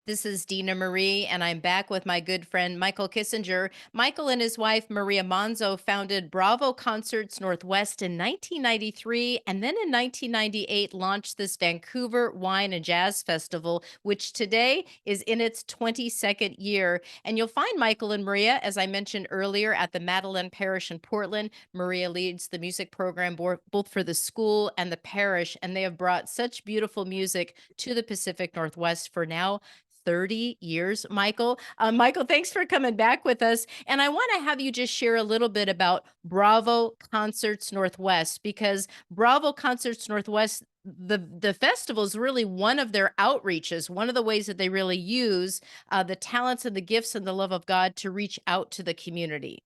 This is Dina Marie, and I'm back with my good friend Michael Kissinger. Michael and his wife Maria Monzo founded Bravo Concerts Northwest in 1993, and then in 1998 launched this Vancouver Wine and Jazz Festival, which today is in its 22nd year. And you'll find Michael and Maria, as I mentioned earlier, at the Madeleine Parish in Portland. Maria leads the music program both for the school and the parish, and they have brought such beautiful music to the Pacific Northwest for now 30 years, Michael. Michael, thanks for coming back with us. And I want to have you just share a little bit about Bravo Concerts Northwest, because Bravo Concerts Northwest, the festival is really one of their outreaches, one of the ways that they really use the talents and the gifts and the love of God to reach out to the community.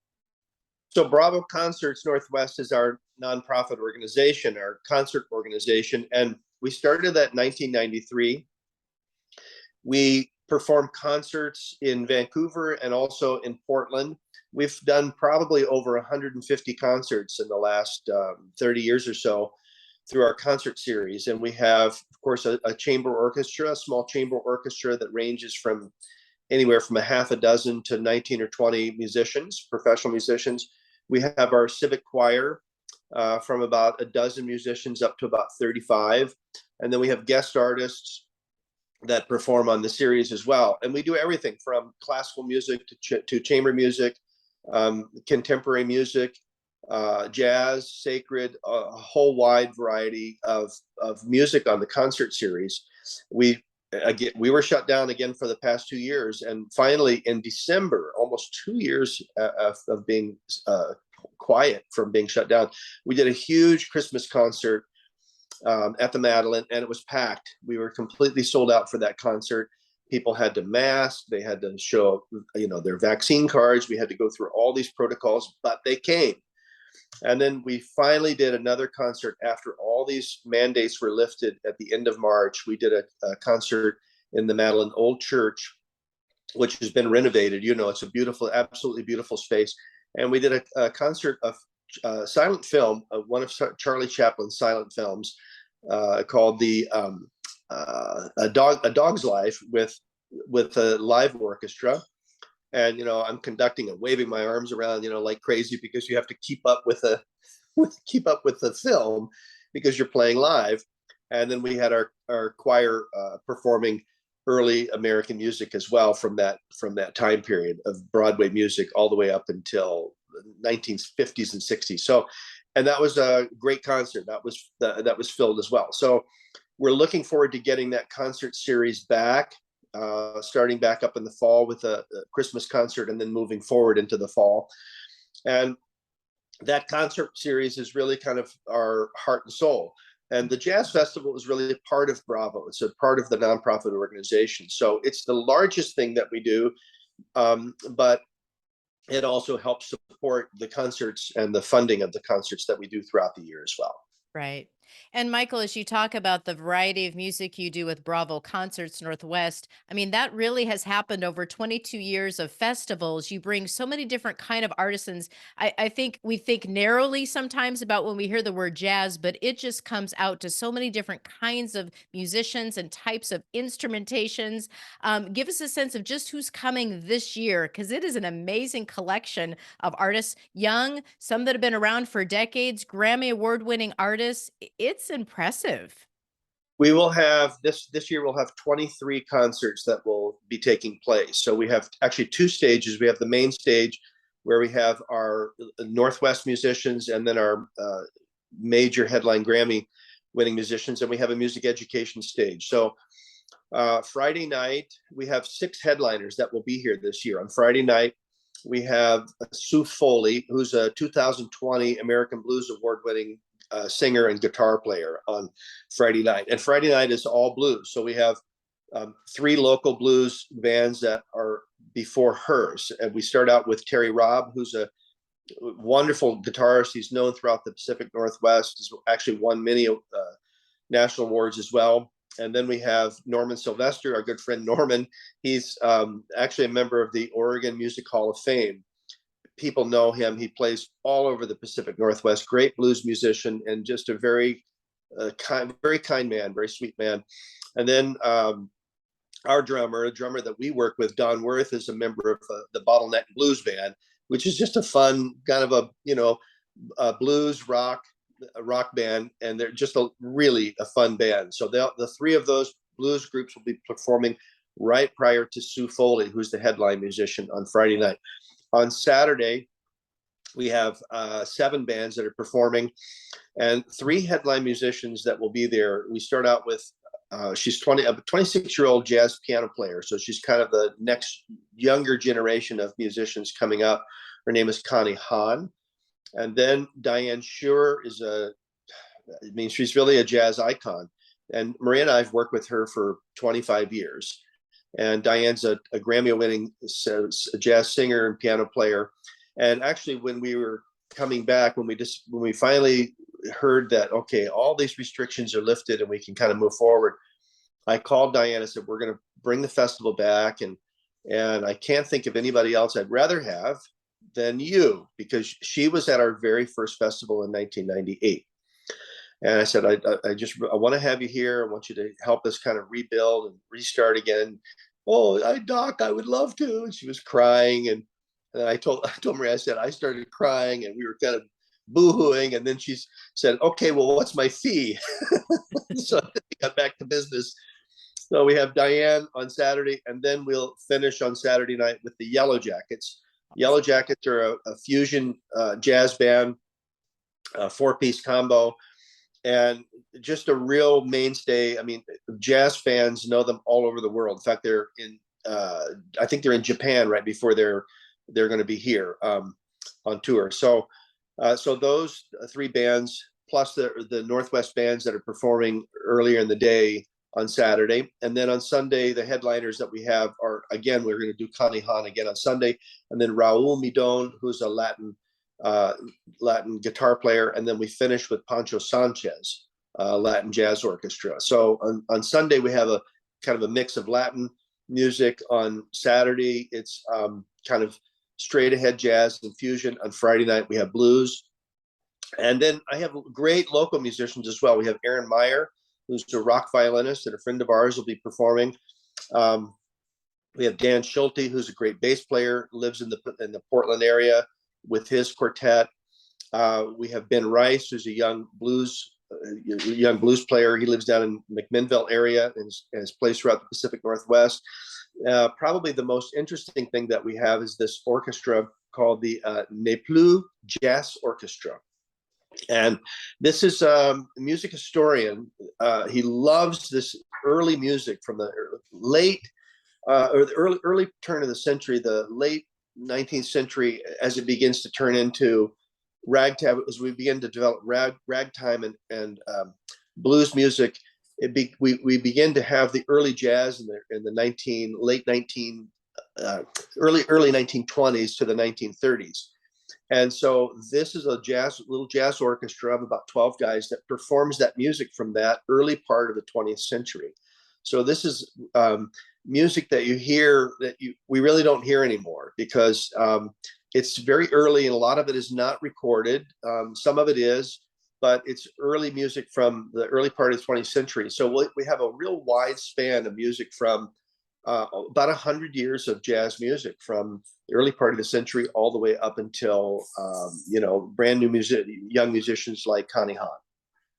So Bravo Concerts Northwest is our nonprofit organization, our concert organization, and we started that in 1993. We perform concerts in Vancouver and also in Portland. We've done probably over 150 concerts in the last 30 years or so through our concert series. And we have, of course, a chamber orchestra, a small chamber orchestra that ranges from anywhere from a half a dozen to 19 or 20 musicians, professional musicians. We have our civic choir from about a dozen musicians up to about 35. And then we have guest artists that perform on the series as well. And we do everything from classical music to chamber music, contemporary music, jazz, sacred, a whole wide variety of music on the concert series. We were shut down again for the past 2 years, and finally in December, almost 2 years of being quiet from being shut down, we did a huge Christmas concert at the Madeleine, and it was packed. We were completely sold out for that concert. People had to mask, they had to show, their vaccine cards. We had to go through all these protocols, but they came. And then we finally did another concert after all these mandates were lifted at the end of March. We did a concert in the Madeleine Old Church, which has been renovated. It's a beautiful, absolutely beautiful space. And we did a concert of silent film, one of Charlie Chaplin's silent films, called a Dog's Life, with a live orchestra. And I'm conducting and waving my arms around, like crazy, because you have to keep up with the film because you're playing live. And then we had our choir performing early American music as well from that time period of Broadway music all the way up until the 1950s and 60s. So, and that was a great concert. That was filled as well. So we're looking forward to getting that concert series back, starting back up in the fall with a Christmas concert, and then moving forward into the fall. And that concert series is really kind of our heart and soul. And the Jazz Festival is really a part of Bravo. It's a part of the nonprofit organization. So it's the largest thing that we do, but it also helps support the concerts and the funding of the concerts that we do throughout the year as well. Right. And Michael, as you talk about the variety of music you do with Bravo Concerts Northwest, I mean, that really has happened over 22 years of festivals. You bring so many different kind of artisans. I think we think narrowly sometimes about when we hear the word jazz, but it just comes out to so many different kinds of musicians and types of instrumentations. Give us a sense of just who's coming this year, because it is an amazing collection of artists, young, some that have been around for decades, Grammy award winning artists. It's impressive. We will have this year. We'll have 23 concerts that will be taking place. So we have actually two stages. We have the main stage where we have our Northwest musicians, and then our major headline Grammy winning musicians, and we have a music education stage. So Friday night we have 6 headliners that will be here this year. On Friday night we have Sue Foley, who's a 2020 American Blues Award winning singer and guitar player on Friday night. And Friday night is all blues. So we have 3 local blues bands that are before hers. And we start out with Terry Robb, who's a wonderful guitarist. He's known throughout the Pacific Northwest. He's actually won many national awards as well. And then we have Norman Sylvester, our good friend Norman. He's actually a member of the Oregon Music Hall of Fame. People know him. He plays all over the Pacific Northwest. Great blues musician, and just a very kind man, very sweet man. And then our drummer, a drummer that we work with, Don Worth, is a member of the Bottleneck Blues Band, which is just a fun kind of a blues rock band, and they're just really a fun band. So the three of those blues groups will be performing right prior to Sue Foley, who's the headline musician, on Friday night. On Saturday, we have 7 bands that are performing and 3 headline musicians that will be there. We start out with she's a 26-year-old jazz piano player, so she's kind of the next younger generation of musicians coming up. Her name is Connie Hahn. And then Diane Schuer she's really a jazz icon. And Maria and I have worked with her for 25 years. And Diane's a Grammy-winning jazz singer and piano player. And actually, when we were coming back, when we finally heard that, okay, all these restrictions are lifted and we can kind of move forward, I called Diane and said, we're going to bring the festival back. And I can't think of anybody else I'd rather have than you, because she was at our very first festival in 1998. And I said, I want to have you here. I want you to help us kind of rebuild and restart again. Oh, Doc, I would love to. And she was crying. And I told Maria, I said, I started crying and we were kind of boo-hooing. And then she said, okay, well, what's my fee? So we got back to business. So we have Diane on Saturday, and then we'll finish on Saturday night with the Yellow Jackets. Yellow Jackets are a fusion jazz band, 4-piece combo, and just a real mainstay. I mean, jazz fans know them all over the world. In fact, they're in I think they're in Japan right before they're going to be here on tour. So those 3 bands plus the Northwest bands that are performing earlier in the day on Saturday. And then on Sunday, the headliners that we have are, again, we're going to do Connie Hahn again on Sunday, and then Raul Midon, who's a Latin guitar player. And then we finish with Pancho Sanchez, Latin Jazz Orchestra. So on Sunday, we have a kind of a mix of Latin music. On Saturday, it's kind of straight ahead jazz and fusion. On Friday night, we have blues. And then I have great local musicians as well. We have Aaron Meyer, who's a rock violinist and a friend of ours, will be performing. We have Dan Schulte, who's a great bass player, lives in the Portland area with his quartet. We have Ben Rice, who's a young blues player. He lives down in McMinnville area and has plays throughout the Pacific Northwest. Probably the most interesting thing that we have is this orchestra called the Ne Plus Jazz Orchestra. And this is a music historian. He loves this early music from the late or the early turn of the century, the late 19th century, as it begins to turn into ragtime, as we begin to develop ragtime and blues music. We begin to have the early jazz in the early 1920s to the 1930s. And so this is a little jazz orchestra of about 12 guys that performs that music from that early part of the 20th century. So this is music that you hear that we really don't hear anymore, because it's very early and a lot of it is not recorded. Some of it is, but it's early music from the early part of the 20th century. So we have a real wide span of music from about 100 years of jazz music from the early part of the century all the way up until brand new young musicians like Connie Hahn.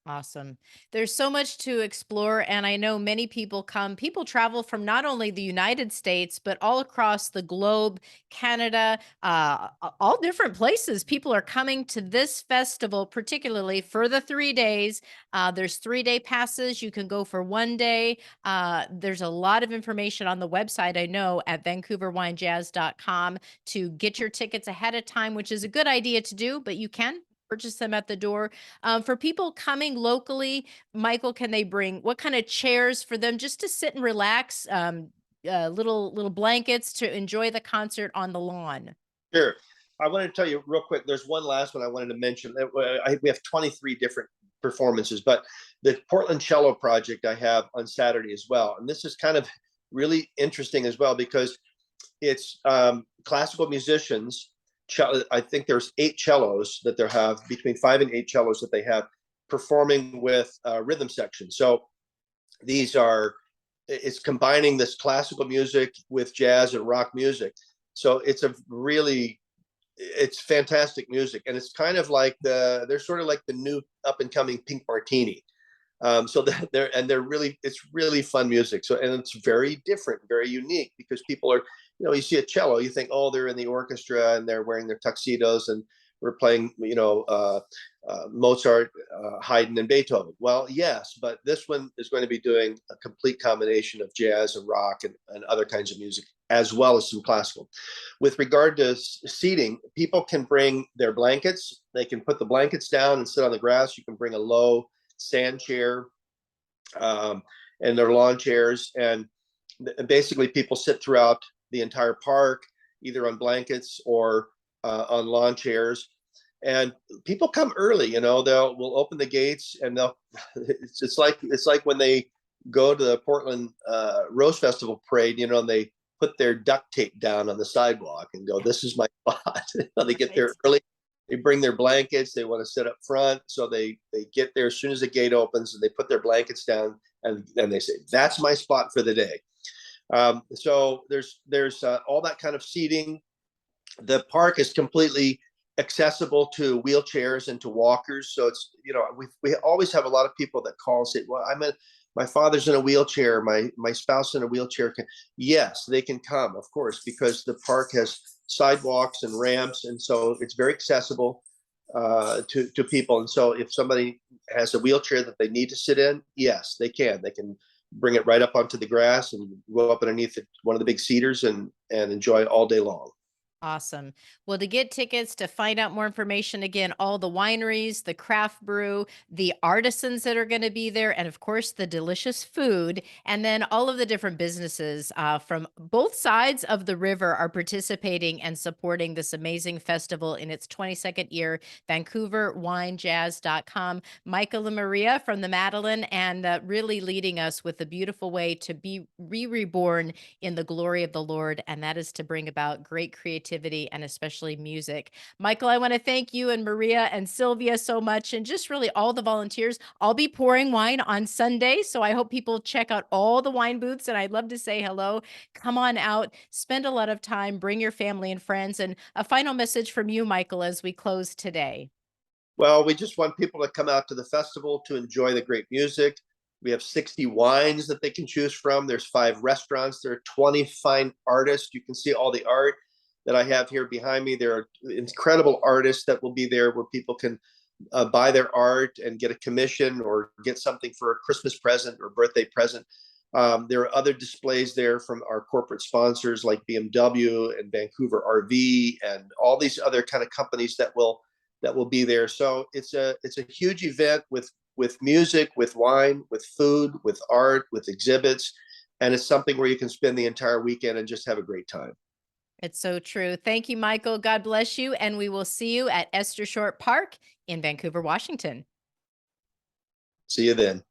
Awesome. There's so much to explore, and I know many people travel from not only the United States, but all across the globe, Canada, all different places. People are coming to this festival, particularly for the 3 days. There's 3-day passes. You can go for 1 day. There's a lot of information on the website, I know, at VancouverWineJazz.com to get your tickets ahead of time, which is a good idea to do, but you can purchase them at the door. For people coming locally, Michael, can they bring what kind of chairs for them just to sit and relax? Little blankets to enjoy the concert on the lawn. Sure. I wanted to tell you real quick. There's one last one I wanted to mention. We have 23 different performances, but the Portland Cello Project I have on Saturday as well. And this is kind of really interesting as well, because it's classical musicians. I think there's 8 cellos that they have, between 5 and 8 cellos that they have performing with rhythm section. So these are it's combining this classical music with jazz and rock music. So it's fantastic music, and it's kind of like they're sort of like the new up and coming Pink Martini. So it's really fun music. So, and it's very different, very unique, because people are, you see a cello, you think, oh, they're in the orchestra and they're wearing their tuxedos and we're playing, Mozart, Haydn, and Beethoven. Well, yes, but this one is going to be doing a complete combination of jazz and rock and other kinds of music, as well as some classical. With regard to seating, people can bring their blankets. They can put the blankets down and sit on the grass. You can bring a low sand chair, and their lawn chairs. And basically, people sit throughout the entire park, either on blankets or on lawn chairs. And people come early, we'll open the gates, and it's like when they go to the Portland Rose Festival parade, and they put their duct tape down on the sidewalk and go, "This is my spot." They get there early. They bring their blankets. They want to sit up front, so they get there as soon as the gate opens, and they put their blankets down, and they say, "That's my spot for the day." So there's all that kind of seating. The park is completely accessible to wheelchairs and to walkers. So it's, we always have a lot of people that call and say, "Well, my father's in a wheelchair, my spouse in a wheelchair." Yes, they can come, of course, because the park has sidewalks and ramps, and so it's very accessible to people. And so if somebody has a wheelchair that they need to sit in, yes, they can. They can bring it right up onto the grass and go up underneath one of the big cedars and enjoy it all day long. Awesome. Well, to get tickets, to find out more information, again, all the wineries, the craft brew, the artisans that are going to be there, and of course, the delicious food, and then all of the different businesses from both sides of the river are participating and supporting this amazing festival in its 22nd year. VancouverWineJazz.com. Michael and Maria from the Madeline, and really leading us with a beautiful way to be reborn in the glory of the Lord, and that is to bring about great creativity and especially music. Michael, I want to thank you and Maria and Sylvia so much, and just really all the volunteers. I'll be pouring wine on Sunday, so I hope people check out all the wine booths, and I'd love to say hello. Come on out, spend a lot of time, bring your family and friends. And a final message from you, Michael, as we close today. Well, we just want people to come out to the festival to enjoy the great music. We have 60 wines that they can choose from. There's 5 restaurants. There are 20 fine artists. You can see all the art that I have here behind me. There are incredible artists that will be there, where people can buy their art and get a commission or get something for a Christmas present or birthday present. There are other displays there from our corporate sponsors like BMW and Vancouver RV and all these other kind of companies that will be there. So it's a huge event with music, with wine, with food, with art, with exhibits, and it's something where you can spend the entire weekend and just have a great time. It's so true. Thank you, Michael. God bless you. And we will see you at Esther Short Park in Vancouver, Washington. See you then.